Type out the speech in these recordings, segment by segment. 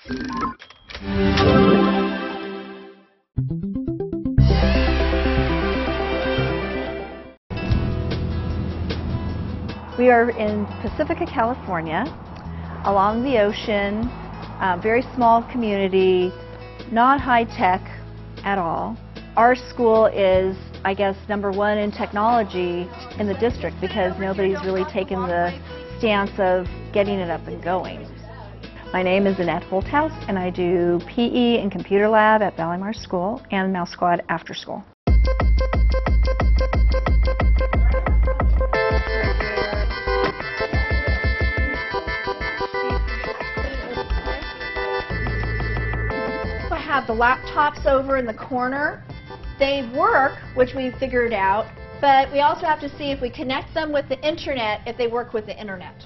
We are in Pacifica, California, along the ocean, very small community, not high-tech at all. Our school is, I guess, #1 in technology in the district because nobody's really taken the stance of getting it up and going. My name is Annette Holthouse, and I do PE and computer lab at Vallemar School and Mouse Squad after school. I have the laptops over in the corner. They work, which we've figured out, but we also have to see if we connect them with the internet, if they work with the internet.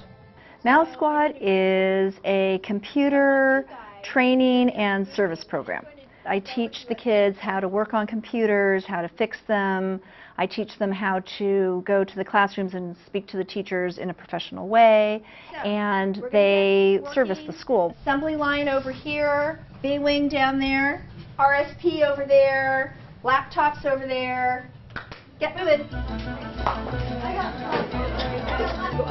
Mouse Squad is a computer training and service program. I teach the kids how to work on computers, how to fix them. I teach them how to go to the classrooms and speak to the teachers in a professional way, and they service the school. Assembly line over here, B-wing down there, RSP over there, laptops over there. Get moving.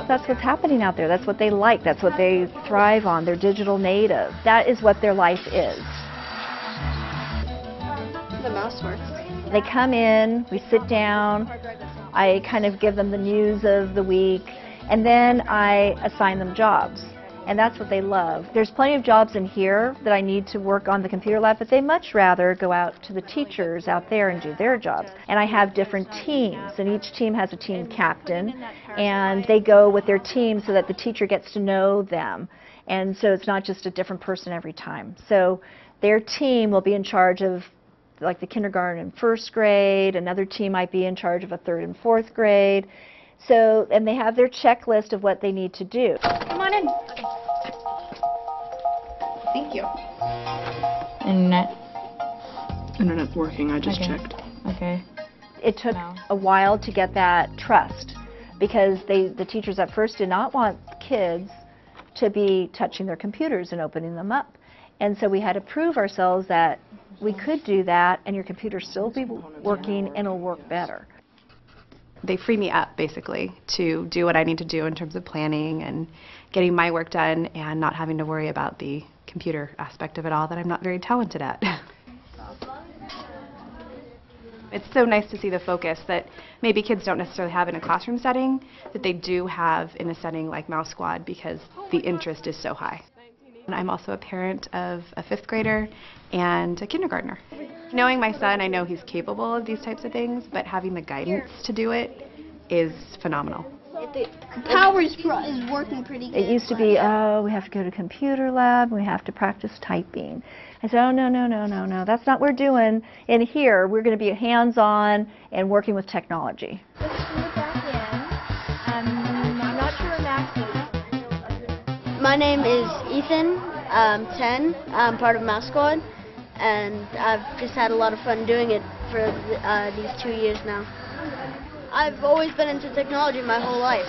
That's what's happening out there. That's what they like. That's what they thrive on. They're digital native. That is what their life is. The mouse works. They come in, we sit down, I kind of give them the news of the week, and then I assign them jobs. And that's what they love. There's plenty of jobs in here that I need to work on the computer lab, but they much rather go out to the teachers out there and do their jobs. And I have different teams, and each team has a team captain, and they go with their team so that the teacher gets to know them. And so it's not just a different person every time. So their team will be in charge of like the kindergarten and first grade. Another team might be in charge of a third and fourth grade. So, and they have their checklist of what they need to do. Come on in. Okay. Thank you. Internet. Internet's working, I just checked. Okay. It took a while to get that trust because the teachers at first did not want kids to be touching their computers and opening them up. And so we had to prove ourselves that we could do that and your computer still be working and it'll work better. They free me up, basically, to do what I need to do in terms of planning and getting my work done and not having to worry about the computer aspect of it all that I'm not very talented at. It's so nice to see the focus that maybe kids don't necessarily have in a classroom setting, that they do have in a setting like Mouse Squad because the interest is so high. And I'm also a parent of a 5th grader and a kindergartner. Knowing my son, I know he's capable of these types of things, but having the guidance to do it is phenomenal. The power is working pretty good. It used to be, oh, we have to go to computer lab, we have to practice typing. I said, oh, no, that's not what we're doing in here. We're going to be hands-on and working with technology. Let's put it back in. I'm not sure Max is. My name is Ethan. I'm 10. I'm part of Mouse Squad, and I've just had a lot of fun doing it for these 2 years now. I've always been into technology my whole life.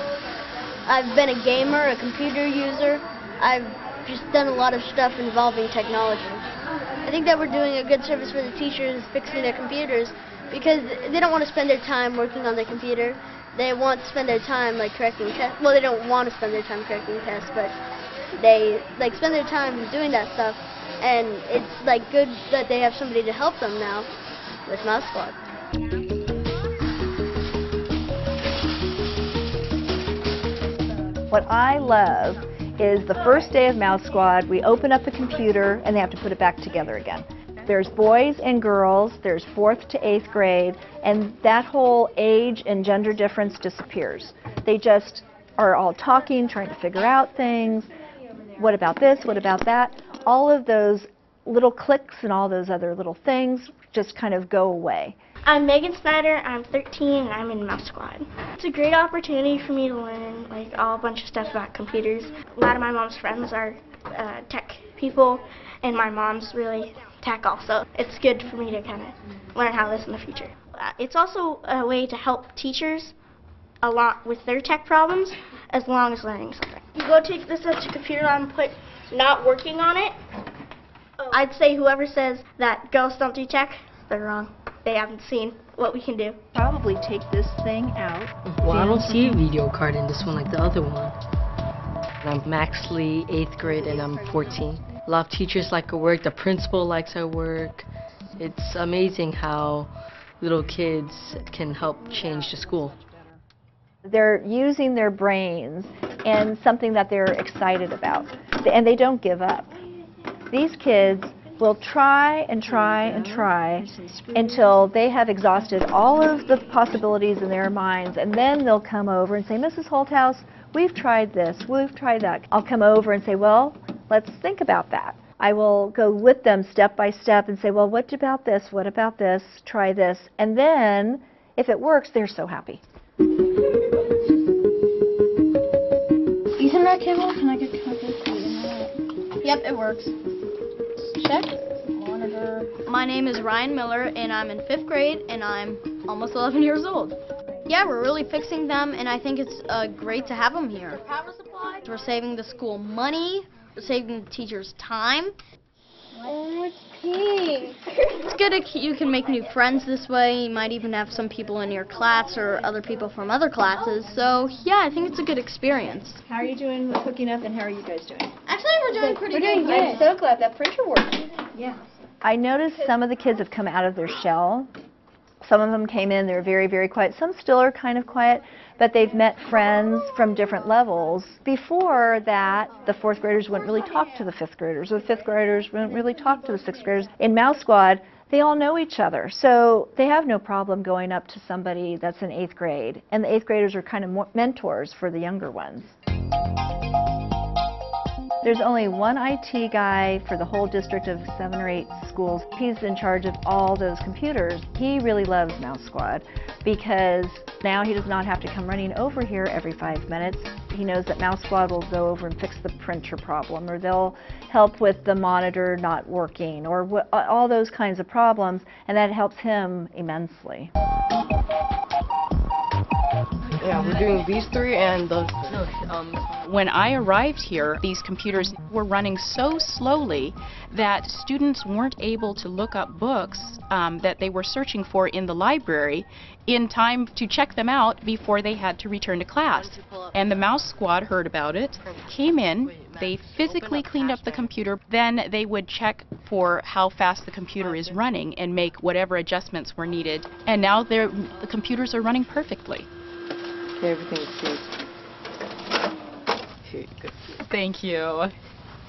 I've been a gamer, a computer user. I've just done a lot of stuff involving technology. I think that we're doing a good service for the teachers fixing their computers because they don't want to spend their time working on their computer. They want to spend their time like correcting tests. Well, they don't want to spend their time correcting tests, but they like spend their time doing that stuff. And it's like good that they have somebody to help them now with Mouse Squad. What I love is the first day of Mouse Squad, we open up the computer and they have to put it back together again. There's boys and girls, there's 4th to 8th grade, and that whole age and gender difference disappears. They just are all talking, trying to figure out things. What about this? What about that? All of those little clicks and all those other little things just kind of go away. I'm Megan Snyder, I'm 13 and I'm in Mouse Squad. It's a great opportunity for me to learn like a bunch of stuff about computers. A lot of my mom's friends are tech people and my mom's really tech also. It's good for me to kind of learn how this in the future. It's also a way to help teachers a lot with their tech problems as long as learning something. You go take this up to computer lab and put not working on it I'd say whoever says that girls don't do tech, they're wrong. They haven't seen what we can do. Probably take this thing out. Well, I don't see a video card in this one like the other one. I'm Max Lee, 8th grade, and I'm 14. A lot of teachers like our work. The principal likes our work. It's amazing how little kids can help change the school. They're using their brains and something that they're excited about, and they don't give up. These kids will try and try and try until they have exhausted all of the possibilities in their minds, and then they'll come over and say, Mrs. Holthouse, we've tried this, we've tried that. I'll come over and say, well, let's think about that. I will go with them step by step and say, well, what about this, try this, and then if it works, they're so happy. Ethernet cable? Can I get connected? Yep, it works. Check. Monitor. My name is Ryan Miller, and I'm in 5th grade, and I'm almost 11 years old. Yeah, we're really fixing them, and I think it's great to have them here. Power supply. We're saving the school money. We're saving the teachers time. Oh, it's pink. It's good you can make new friends this way. You might even have some people in your class or other people from other classes. So, yeah, I think it's a good experience. How are you doing with hooking up, and how are you guys doing? Actually, we're doing pretty good. I'm so glad that printer works. Yeah. I noticed some of the kids have come out of their shell. Some of them came in, they were very, very quiet. Some still are kind of quiet, but they've met friends from different levels. Before that, the 4th graders wouldn't really talk to the 5th graders, or the 5th graders wouldn't really talk to the 6th graders. In Mouse Squad, they all know each other, so they have no problem going up to somebody that's in 8th grade. And the 8th graders are kind of mentors for the younger ones. There's only one IT guy for the whole district of 7 or 8 schools. He's in charge of all those computers. He really loves Mouse Squad because now he does not have to come running over here every 5 minutes. He knows that Mouse Squad will go over and fix the printer problem, or they'll help with the monitor not working, or all those kinds of problems, and that helps him immensely. Yeah, we're doing these 3 and the... When I arrived here, these computers were running so slowly that students weren't able to look up books that they were searching for in the library in time to check them out before they had to return to class. And the Mouse Squad heard about it, came in, they physically cleaned up the computer, then they would check for how fast the computer is running and make whatever adjustments were needed. And now the computers are running perfectly. Everything's good. Okay, good. Thank you.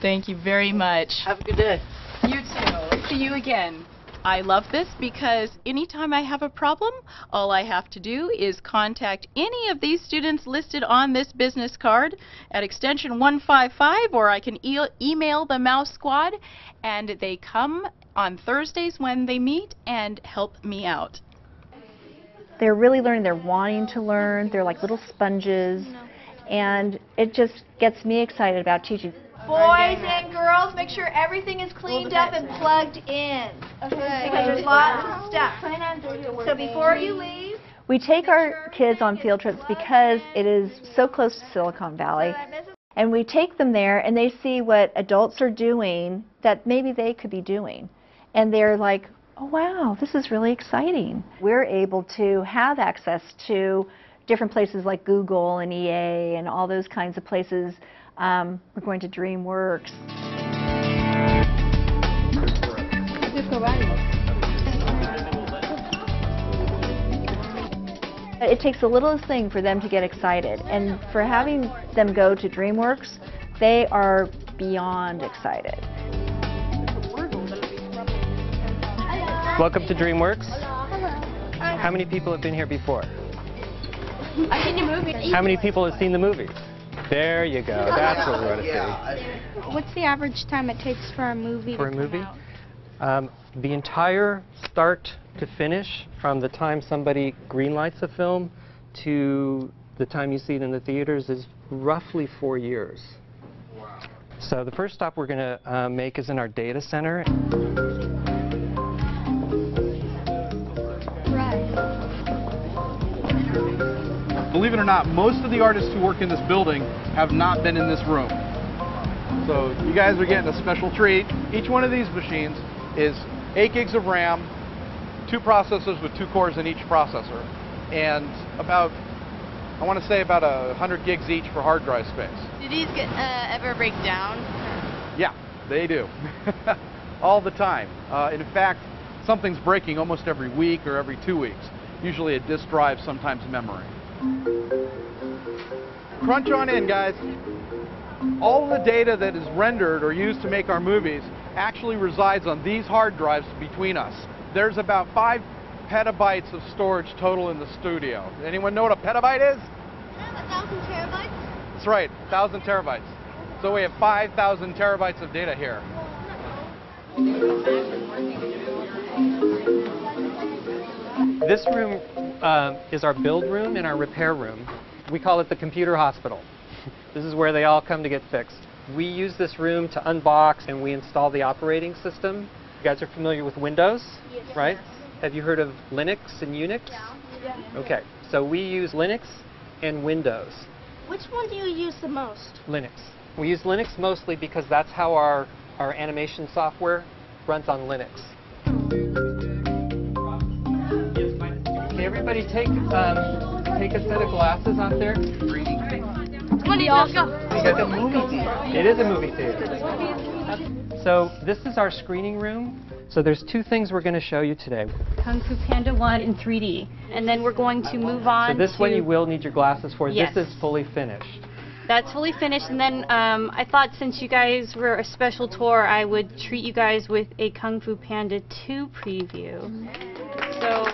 Thank you very much. Have a good day. You too. See you again. I love this because anytime I have a problem, all I have to do is contact any of these students listed on this business card at extension 155, or I can email the Mouse Squad, and they come on Thursdays when they meet and help me out. They're really learning, they're wanting to learn, they're like little sponges, and it just gets me excited about teaching. Boys and girls, make sure everything is cleaned up and plugged in. Okay. Because there's lots of stuff. So before you leave, we take our kids on field trips because it is so close to Silicon Valley. And we take them there and they see what adults are doing that maybe they could be doing. And they're like, oh wow, this is really exciting. We're able to have access to different places like Google and EA and all those kinds of places. We're going to DreamWorks. It takes the littlest thing for them to get excited, and for having them go to DreamWorks, they are beyond excited. Welcome to DreamWorks. How many people have been here before? I've seen the movie. How many people have seen the movie? There you go. That's what we want to see. What's the average time it takes for a movie For a to movie? come out? The entire start to finish, from the time somebody greenlights a film to the time you see it in the theaters, is roughly 4 years. Wow. So the first stop we're going to make is in our data center. Believe it or not, most of the artists who work in this building have not been in this room. So you guys are getting a special treat. Each one of these machines is 8 gigs of RAM, 2 processors with 2 cores in each processor, and about, I want to say about 100 gigs each for hard drive space. Do these ever break down? Yeah, they do. All the time. In fact, something's breaking almost every week or every 2 weeks. Usually a disk drive, sometimes memory. Crunch on in, guys. All the data that is rendered or used to make our movies actually resides on these hard drives between us. There's about 5 petabytes of storage total in the studio. Anyone know what a petabyte is? 1,000 terabytes? That's right, 1,000 terabytes. So we have 5,000 terabytes of data here. This room is our build room and our repair room. We call it the computer hospital. This is where they all come to get fixed. We use this room to unbox and we install the operating system. You guys are familiar with Windows, right? Have you heard of Linux and Unix? Yeah. Okay, so we use Linux and Windows. Which one do you use the most? Linux. We use Linux mostly because that's how our animation software runs on Linux. Okay, everybody take a set of glasses out there. It is a movie theater. So this is our screening room. So there's 2 things we're going to show you today. Kung Fu Panda 1 in 3D. And then we're going to move on So this one you will need your glasses for. Yes. This is fully finished. That's fully finished. And then I thought since you guys were a special tour, I would treat you guys with a Kung Fu Panda 2 preview. So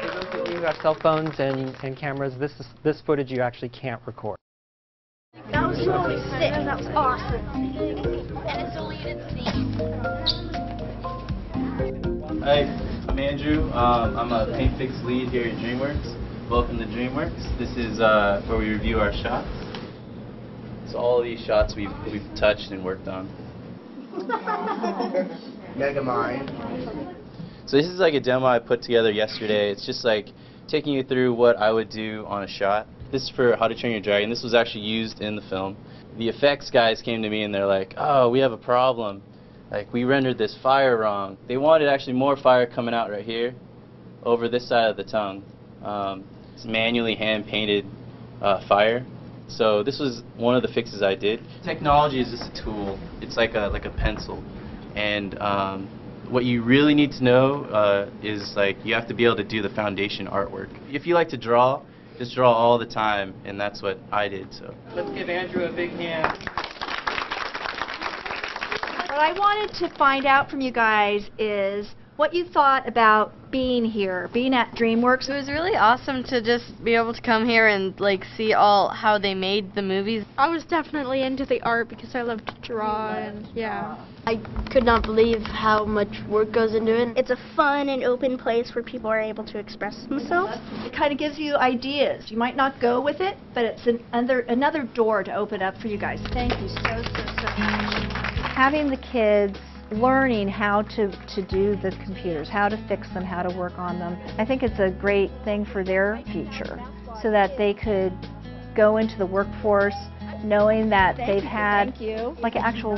for those of you who have cell phones and cameras, this footage you actually can't record. That was really sick. That was awesome. And it's only in its scene. Hi, I'm Andrew. I'm a paint fix lead here at DreamWorks. Welcome to DreamWorks. This is where we review our shots. So all of these shots we've touched and worked on. Megamind. So this is like a demo I put together yesterday. It's just like taking you through what I would do on a shot. This is for How to Train Your Dragon. This was actually used in the film. The effects guys came to me and they're like, oh, we have a problem. Like, we rendered this fire wrong. They wanted actually more fire coming out right here over this side of the tongue. It's manually hand-painted fire. So this was one of the fixes I did. Technology is just a tool. It's like a pencil. And what you really need to know is like you have to be able to do the foundation artwork. If you like to draw, just draw all the time, and that's what I did. So let's give Andrew a big hand. What I wanted to find out from you guys is what you thought about being here, being at DreamWorks. It was really awesome to just be able to come here and like see all how they made the movies. I was definitely into the art because I love to draw and yeah. I could not believe how much work goes into it. It's a fun and open place where people are able to express themselves. It kind of gives you ideas. You might not go with it, but it's another door to open up for you guys. Thank you so much. Having the kids learning how to do the computers, how to fix them, how to work on them, I think it's a great thing for their future so that they could go into the workforce knowing that they've had like an actual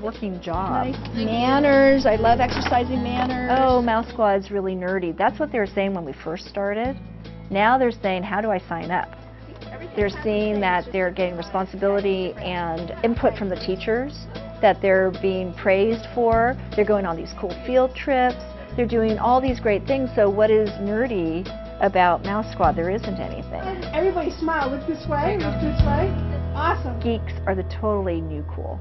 working job. Nice. Manners. I love exercising manners. Oh, Mouse Squad's really nerdy. That's what they were saying when we first started. Now they're saying, how do I sign up? They're seeing that they're getting responsibility and input from the teachers, that they're being praised for. They're going on these cool field trips. They're doing all these great things. So what is nerdy about Mouse Squad? There isn't anything. Everybody smile. Look this way. Look this way. Awesome. Geeks are the totally new cool.